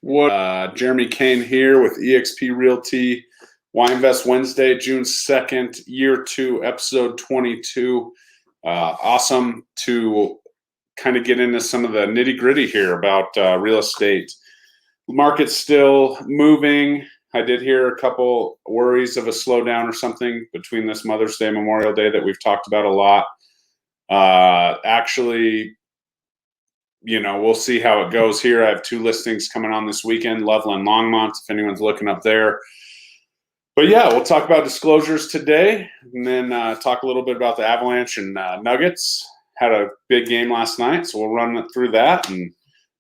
Jeremy Kane here with eXp Realty. Why Invest Wednesday, June 2nd, year 2, episode 22. Awesome to kind of get into some of the nitty gritty here about real estate. Market's still moving. I did hear a couple worries of a slowdown or something between this Mother's Day, Memorial Day that we've talked about a lot. Actually, we'll see how it goes here. I have 2 listings coming on this weekend, Loveland, Longmont, if anyone's looking up there. But yeah, we'll talk about disclosures today, and then talk a little bit about the Avalanche and Nuggets. Had a big game last night, so we'll run through that and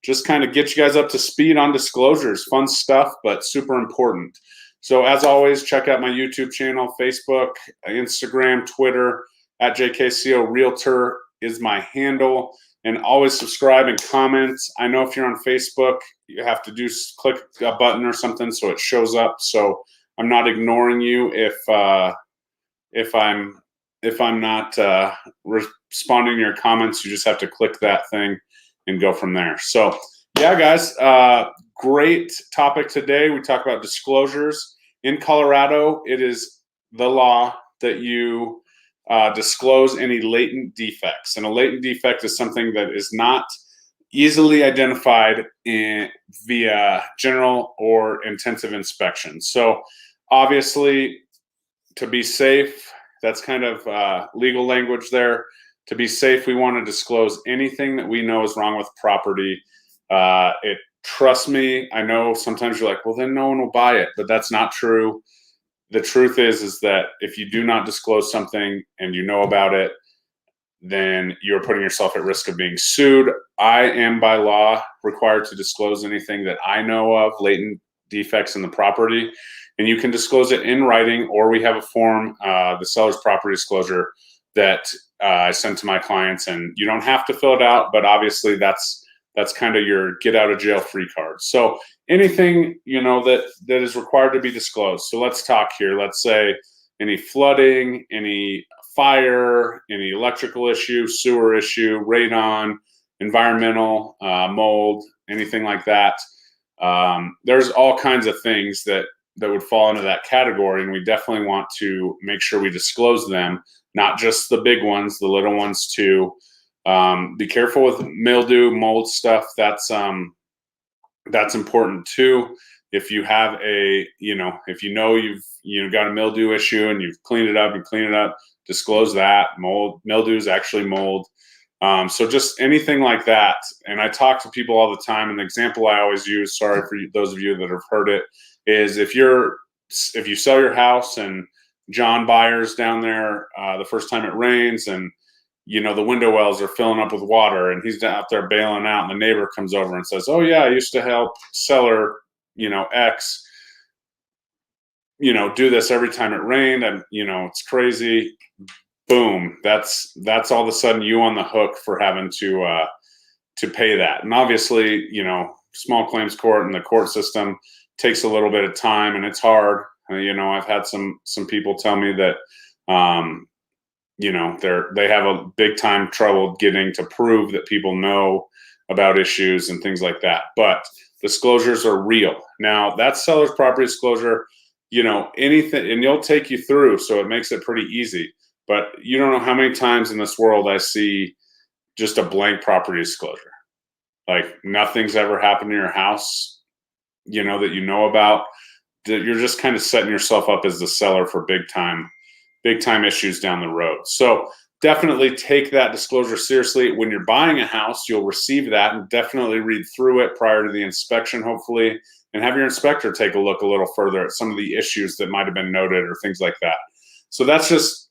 just kind of get you guys up to speed on disclosures. Fun stuff, but super important. So as always, check out my YouTube channel, Facebook, Instagram, Twitter, at JKCO Realtor is my handle. And always subscribe and comment. I know if you're on Facebook, you have to click a button or something so it shows up. So I'm not ignoring you if I'm not responding to your comments. You just have to click that thing and go from there. So yeah, guys, great topic today. We talk about disclosures. In Colorado, it is the law that you disclose any latent defects. And a latent defect is something that is not easily identified via general or intensive inspection. So obviously, to be safe, that's kind of legal language there. To be safe, we want to disclose anything that we know is wrong with property. Trust me, I know sometimes you're like, well, then no one will buy it, but that's not true. The truth is that if you do not disclose something and you know about it, then you're putting yourself at risk of being sued. I am by law required to disclose anything that I know of, latent defects in the property, and you can disclose it in writing, or we have a form, the seller's property disclosure, that I send to my clients, and you don't have to fill it out, but obviously that's kind of your get out of jail free card. So anything, that is required to be disclosed. So let's talk here. Let's say any flooding, any fire, any electrical issue, sewer issue, radon, environmental, mold, anything like that. There's all kinds of things that would fall into that category, and we definitely want to make sure we disclose them, not just the big ones, the little ones too. Be careful with mildew, mold stuff. That's important too. If you have if you've got a mildew issue and you've cleaned it up, disclose that. Mildew is actually mold. So just anything like that. And I talk to people all the time, and the example I always use, sorry for those of you that have heard it, is if you sell your house and John Byers down there the first time it rains, and the window wells are filling up with water, and he's out there bailing out, and the neighbor comes over and says, oh yeah, I used to help seller, X, do this every time it rained, and it's crazy. Boom. That's all of a sudden you on the hook for having to pay that. And obviously, small claims court and the court system takes a little bit of time, and it's hard. I've had some people tell me that, they have a big time trouble getting to prove that people know about issues and things like that. But disclosures are real. Now, that's seller's property disclosure, anything, and you'll take you through, so it makes it pretty easy. But you don't know how many times in this world I see just a blank property disclosure. Like nothing's ever happened to your house, that you know about. That you're just kind of setting yourself up as the seller for big time issues down the road. So definitely take that disclosure seriously. When you're buying a house, you'll receive that, and definitely read through it prior to the inspection, hopefully, and have your inspector take a look a little further at some of the issues that might have been noted or things like that. So that's just,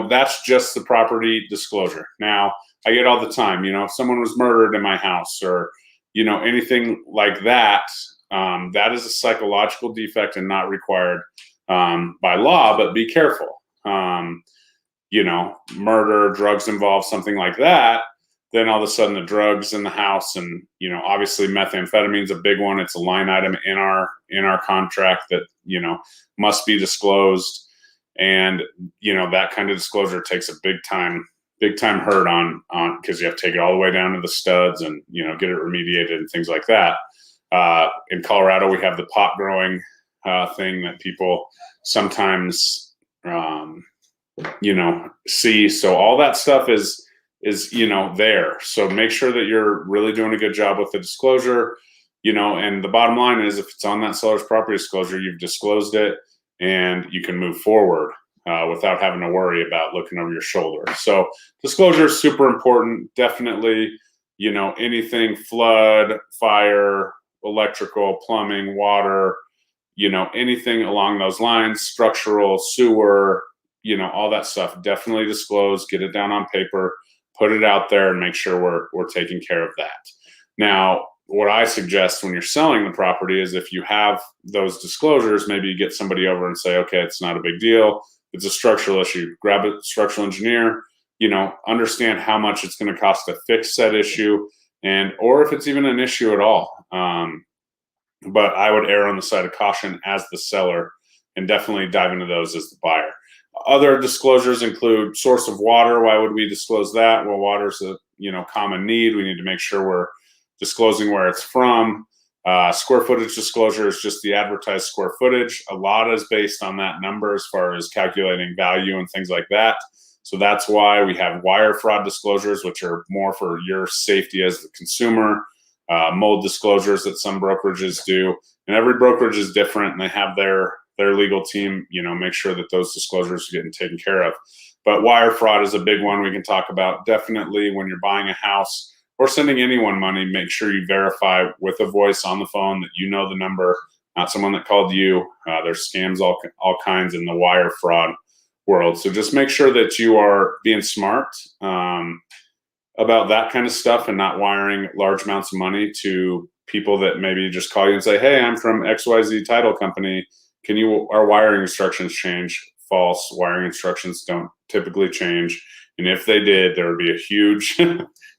that's just the property disclosure. Now, I get all the time, if someone was murdered in my house or, anything like that, that is a psychological defect and not required by law, but be careful. Murder, drugs involved, something like that, then all of a sudden the drugs in the house, and obviously methamphetamine is a big one. It's a line item in our contract that must be disclosed, and that kind of disclosure takes a big time hurt on because you have to take it all the way down to the studs and get it remediated and things like that. In Colorado, we have the pot growing thing that people sometimes, see. So all that stuff is there. So make sure that you're really doing a good job with the disclosure, and the bottom line is if it's on that seller's property disclosure, you've disclosed it and you can move forward without having to worry about looking over your shoulder. So disclosure is super important. Definitely, anything flood, fire, electrical, plumbing, water, anything along those lines, structural, sewer, all that stuff, definitely disclose, get it down on paper, put it out there, and make sure we're taking care of that. Now, what I suggest when you're selling the property is if you have those disclosures, maybe you get somebody over and say, okay, it's not a big deal. It's a structural issue. Grab a structural engineer, understand how much it's going to cost to fix that issue, or if it's even an issue at all. But I would err on the side of caution as the seller and definitely dive into those as the buyer. Other disclosures include source of water. Why would we disclose that? Well, water's a common need. We need to make sure we're disclosing where it's from. Square footage disclosure is just the advertised square footage. A lot is based on that number as far as calculating value and things like that. So that's why we have wire fraud disclosures, which are more for your safety as the consumer. Mold disclosures that some brokerages do, and every brokerage is different, and they have their legal team, make sure that those disclosures are getting taken care of. But wire fraud is a big one we can talk about. Definitely when you're buying a house or sending anyone money, make sure you verify with a voice on the phone that the number, not someone that called you. There's scams all kinds in the wire fraud world. So just make sure that you are being smart about that kind of stuff and not wiring large amounts of money to people that maybe just call you and say, hey, I'm from XYZ title company. Our wiring instructions change? False. Wiring instructions don't typically change. And if they did, there would be a huge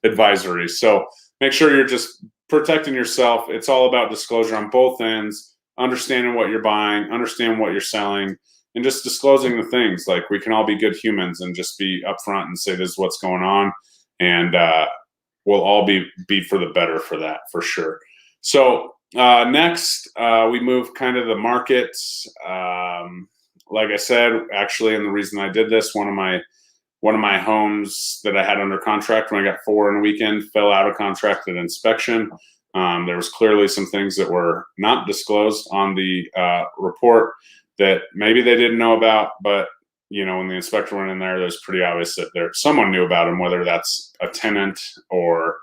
advisory. So make sure you're just protecting yourself. It's all about disclosure on both ends, understanding what you're buying, understand what you're selling, and just disclosing the things. Like, we can all be good humans and just be upfront and say, this is what's going on. And we'll all be for the better for that, for sure. So next, we move kind of the markets. Like I said, actually, and the reason I did this, one of my homes that I had under contract when I got 4 in a weekend fell out of contract at inspection. There was clearly some things that were not disclosed on the report that maybe they didn't know about, but when the inspector went in there, it was pretty obvious that someone knew about them, whether that's a tenant or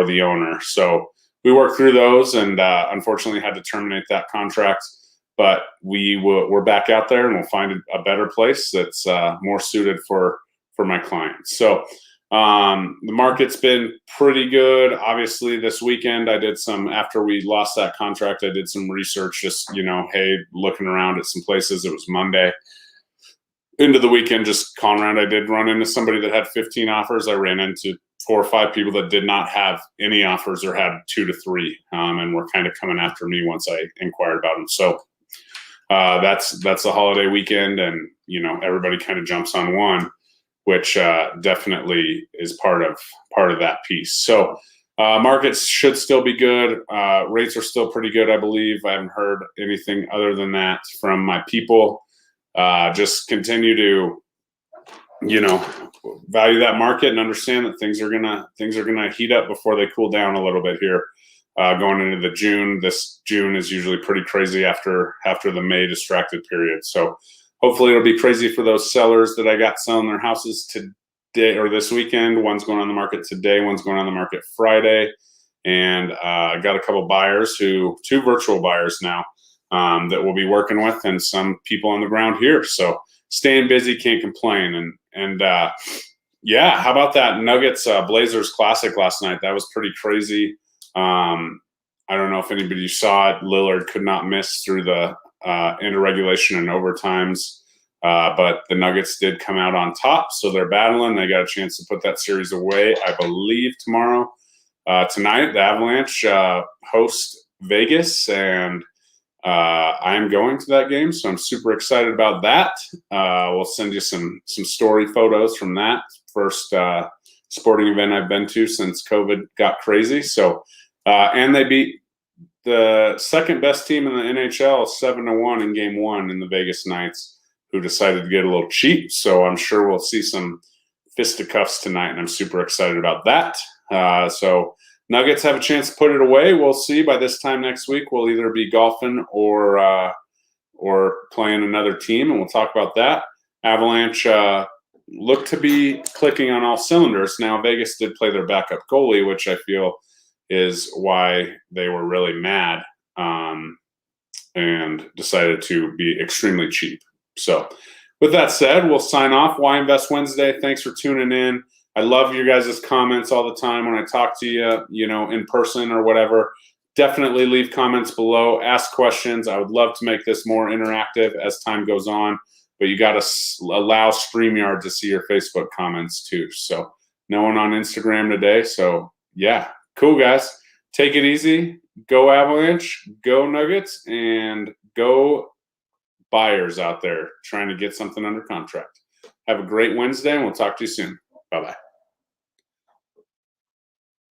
the owner. So we worked through those and unfortunately had to terminate that contract. But we're back out there and we'll find a better place that's more suited for my clients. So the market's been pretty good. Obviously, this weekend I did after we lost that contract, I did some research, just, hey, looking around at some places. It was Monday. Into the weekend, just calling around. I did run into somebody that had 15 offers. I ran into 4 or 5 people that did not have any offers or had 2 to 3, and were kind of coming after me once I inquired about them. So that's the holiday weekend, and everybody kind of jumps on one, which definitely is part of that piece. So markets should still be good. Rates are still pretty good, I believe. I haven't heard anything other than that from my people. Just continue to, value that market and understand that things are gonna heat up before they cool down a little bit here. Going into the June. This June is usually pretty crazy after the May distracted period. So hopefully it'll be crazy for those sellers that I got selling their houses today or this weekend. One's going on the market today. One's going on the market Friday. And I got a couple buyers 2 virtual buyers now. That we'll be working with, and some people on the ground here. So staying busy, can't complain. And yeah, how about that Nuggets Blazers Classic last night? That was pretty crazy. I don't know if anybody saw it. Lillard could not miss through the end of regulation and overtimes, but the Nuggets did come out on top. So they're battling. They got a chance to put that series away, I believe, tomorrow. Tonight, the Avalanche host Vegas, and I'm going to that game, so I'm super excited about that. We'll send you some story photos from that first sporting event I've been to since COVID got crazy. So, and they beat the second best team in the NHL, 7-1 in game 1 in the Vegas Knights, who decided to get a little cheap. So I'm sure we'll see some fisticuffs tonight, and I'm super excited about that. So Nuggets have a chance to put it away. We'll see. By this time next week, we'll either be golfing or playing another team, and we'll talk about that. Avalanche look to be clicking on all cylinders. Now, Vegas did play their backup goalie, which I feel is why they were really mad and decided to be extremely cheap. So with that said, we'll sign off. Why Invest Wednesday. Thanks for tuning in. I love your guys' comments all the time when I talk to you, in person or whatever. Definitely leave comments below. Ask questions. I would love to make this more interactive as time goes on, but you got to allow StreamYard to see your Facebook comments too. So no one on Instagram today. So yeah, cool guys. Take it easy. Go Avalanche, go Nuggets, and go buyers out there trying to get something under contract. Have a great Wednesday, and we'll talk to you soon. Bye-bye.